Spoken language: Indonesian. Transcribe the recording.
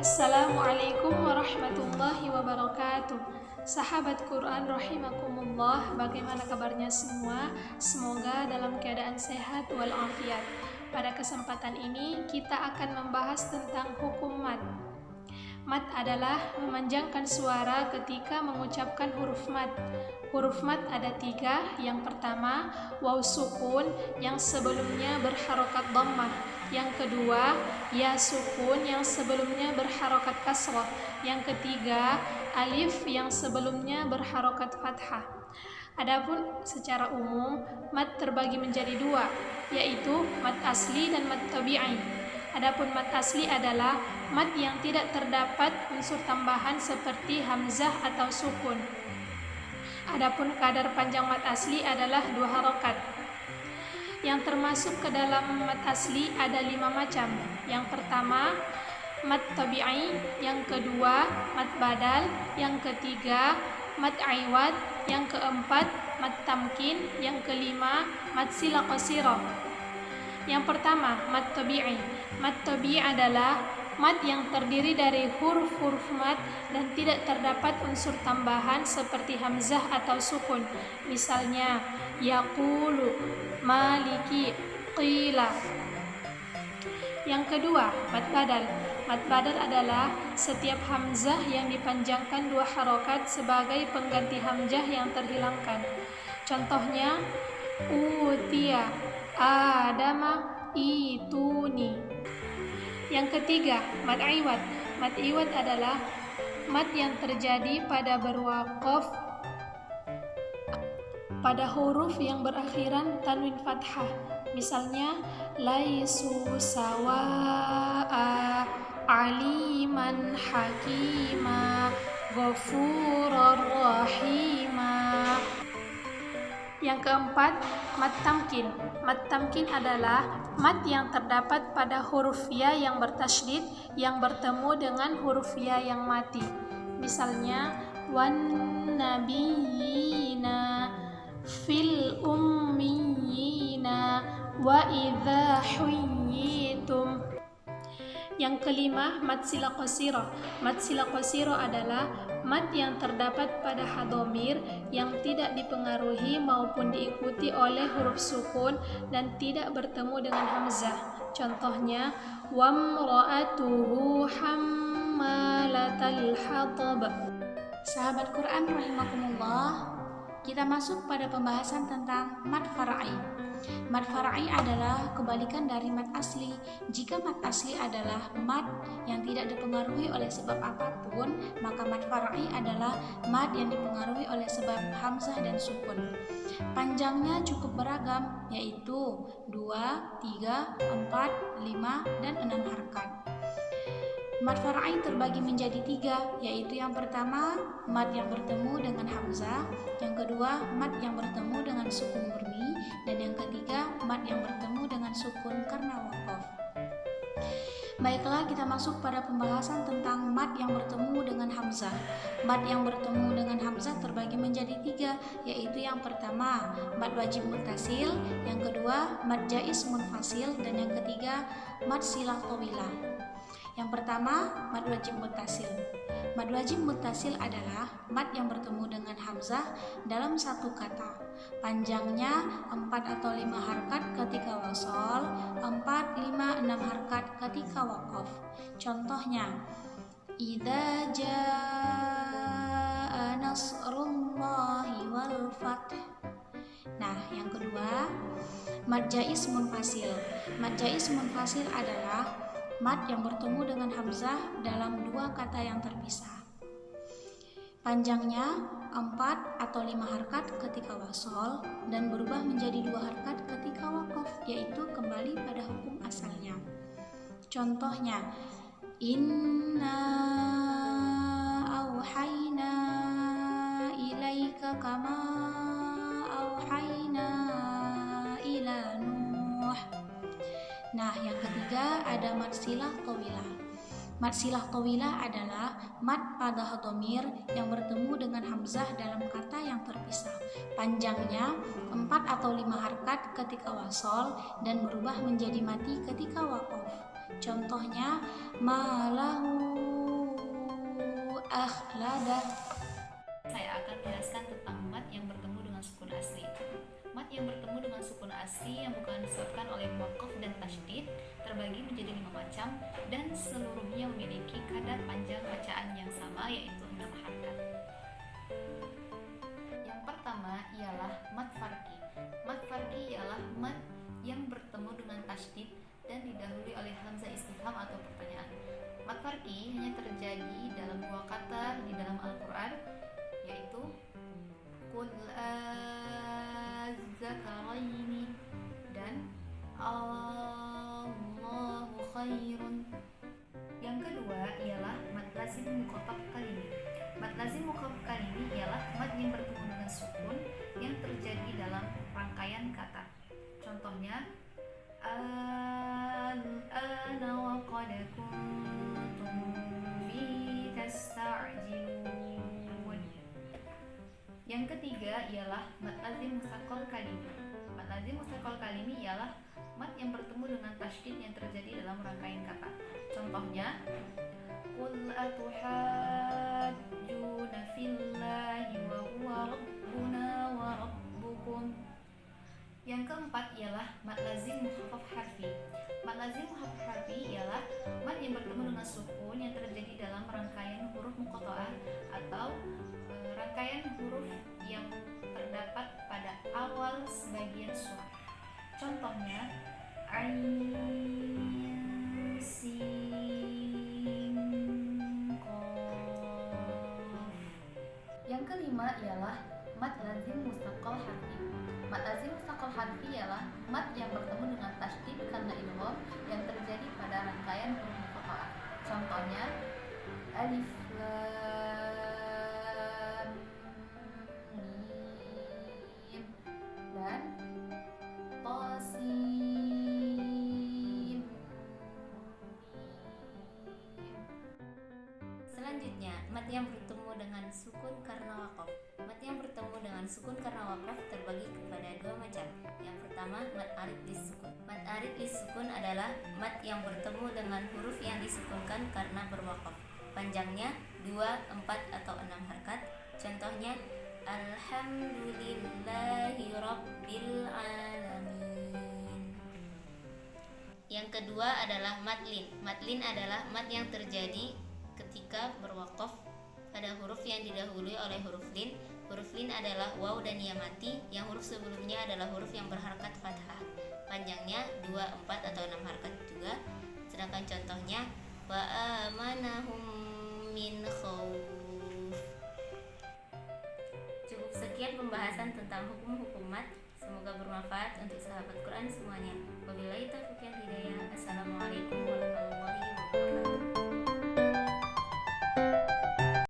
Assalamualaikum warahmatullahi wabarakatuh. Sahabat Quran rahimakumullah, bagaimana kabarnya semua? Semoga dalam keadaan sehat walafiat. Pada kesempatan ini kita akan membahas tentang hukum mad. Mad adalah memanjangkan suara ketika mengucapkan huruf mad. Huruf mad ada 3. Yang pertama, waw sukun yang sebelumnya berharokat dhammah. Yang kedua, ya sukun yang sebelumnya berharokat kasrah. Yang ketiga, alif yang sebelumnya berharokat fathah. Adapun secara umum, mad terbagi menjadi 2, yaitu mad asli dan mad tabi'i. Adapun mad asli adalah mad yang tidak terdapat unsur tambahan seperti hamzah atau sukun. Adapun kadar panjang mad asli adalah 2 harokat. Yang termasuk ke dalam mad asli ada 5 macam. Yang pertama, mad tabi'i. Yang kedua, mad badal. Yang ketiga, mad iwad. Yang keempat, mad tamkin. Yang kelima, mad silah qasirah. Yang pertama, mad tabi'i. Mad tabi'i adalah mad yang terdiri dari huruf-huruf mad dan tidak terdapat unsur tambahan seperti hamzah atau sukun. Misalnya, yaqulu, maliki, qila. Yang kedua, mad badal. Mad badal adalah setiap hamzah yang dipanjangkan 2 harokat sebagai pengganti hamzah yang terhilangkan. Contohnya, utia, adama, ituni. Yang ketiga, mad iwad. Mad iwad adalah mad yang terjadi pada berwaqaf pada huruf yang berakhiran tanwin fathah. Misalnya, laisu sawa'a, aliman hakima, ghafurur rahima. Yang keempat, mad tamkin. Mad tamkin adalah mad yang terdapat pada huruf ya yang bertasydid yang bertemu dengan huruf ya yang mati. Misalnya, wan nabiyina, fil ummiyina, wa idza huyyitum. Yang kelima, mad silah qasirah. Mad silah qasirah adalah mad yang terdapat pada hadhamir yang tidak dipengaruhi maupun diikuti oleh huruf sukun dan tidak bertemu dengan hamzah. Contohnya, wamra'atuhu hammalatal hatab. Sahabat Quran rahimakumullah, kita masuk pada pembahasan tentang mad far'i. Mad far'i adalah kebalikan dari mad asli. Jika mad asli adalah mad yang tidak dipengaruhi oleh sebab apapun, maka mad far'i adalah mad yang dipengaruhi oleh sebab hamzah dan sukun. Panjangnya cukup beragam, yaitu 2, 3, 4, 5, dan 6 harkat. Mad far'i terbagi menjadi 3, yaitu yang pertama, mad yang bertemu dengan hamzah, yang kedua, mad yang bertemu dengan sukun murni, dan yang ketiga, mad yang bertemu dengan sukun karena waqaf. Baiklah, kita masuk pada pembahasan tentang mad yang bertemu dengan hamzah. Mad yang bertemu dengan hamzah terbagi menjadi 3, yaitu yang pertama, mad wajib muttasil, yang kedua, mad jaiz munfasil, dan yang ketiga, mad silah tawilah. Yang pertama, mad wajib muttasil. Mad wajib muttasil adalah mad yang bertemu dengan hamzah dalam satu kata. Panjangnya 4 atau 5 harkat ketika wasol, 4, 5, 6 harkat ketika waqaf. Contohnya, idza jaa nasrullahi wal fath. Nah, yang kedua, mad jaiz munfasil. Mad jaiz munfasil adalah mad yang bertemu dengan hamzah dalam 2 kata yang terpisah. Panjangnya 4 atau 5 harkat ketika wasol dan berubah menjadi 2 harkat ketika waqaf, yaitu kembali pada hukum asalnya. Contohnya, inna auhayna ilaika kama auhayna ila Nuh. Nah, yang ketiga ada mad silah tawilah. Mad silah tawilah adalah mad pada hadhamir yang bertemu dengan hamzah dalam kata yang terpisah. Panjangnya 4 atau 5 harkat ketika wasol dan berubah menjadi mati ketika waqaf. Contohnya, malahu akhlada. Saya akan menjelaskan tentang mat yang bertemu dengan sukun asli. Mat yang bertemu dengan sukun asli yang bukan disebabkan oleh waqaf dan tasydid terbagi menjadi 5 macam dan seluruhnya memiliki kadar panjang bacaan yang sama, yaitu 6 harakat. Yang pertama ialah mat farqi. Mat farqi ialah mat yang bertemu dengan tasydid dan didahului oleh hamzah istifham atau pertanyaan. Mat farqi hanya terjadi dalam 2 kata di dalam Al-Quran, yaitu Qul az-zakaraini dan Allahu khairun. Yang kedua ialah mad lazim mukhaffaf kalimi. Mad lazim mukhaffaf kalimi ialah mad yang bertemu dengan sukun yang terjadi dalam rangkaian kata. Contohnya al-ana wa qad kuntum bi tasta'jilun. Yang ketiga ialah mad lazim mustaqal kalimi. Mad lazim mustaqal kalimi ialah mad yang bertemu dengan tasydid yang terjadi dalam rangkaian kata. Contohnya qul atuhajjuna fillahi wa huwa rabbuna wa rabbukum. Yang keempat ialah mad lazim mukhaffaf harfi. Mad lazim mukhaffaf harfi ialah mad yang bertemu dengan sukun yang terjadi dalam rangkaian huruf muqatta'ah atau rangkaian huruf yang terdapat pada awal sebagian surat. Contohnya ain sin qaf. Yang kelima ialah mad lazim mustaqal harfi. Mad lazim mustaqal harfi ialah mad yang bertemu dengan tasydid karena idgham yang terjadi pada rangkaian huruf muqatta'ah. Contohnya alif lam mim dan ta sin mim. Selanjutnya, mad yang bertemu dengan sukun karena waqaf. Mad yang bertemu dengan sukun karena waqaf terbagi kepada 2 macam. Yang pertama, mad arid lis sukun. Mad arid lis sukun adalah mad yang bertemu dengan huruf yang disukunkan karena berwaqaf. Panjangnya 2, 4 atau 6 harakat. Contohnya alhamdulillahi rabbil alamin. Yang kedua adalah mad lin. Mad lin adalah mad yang terjadi ketika berwaqaf pada huruf yang didahului oleh huruf lin. Huruf lin adalah waw dan ya mati, yang huruf sebelumnya adalah huruf yang berharakat fathah. Panjangnya 2, 4 atau 6 harakat juga. Sedangkan contohnya wa amanahum min khauf. Cukup sekian pembahasan tentang hukum-hukum mad. Semoga bermanfaat untuk sahabat Quran semuanya. Wabillahi taufiq wal hidayah. Assalamualaikum.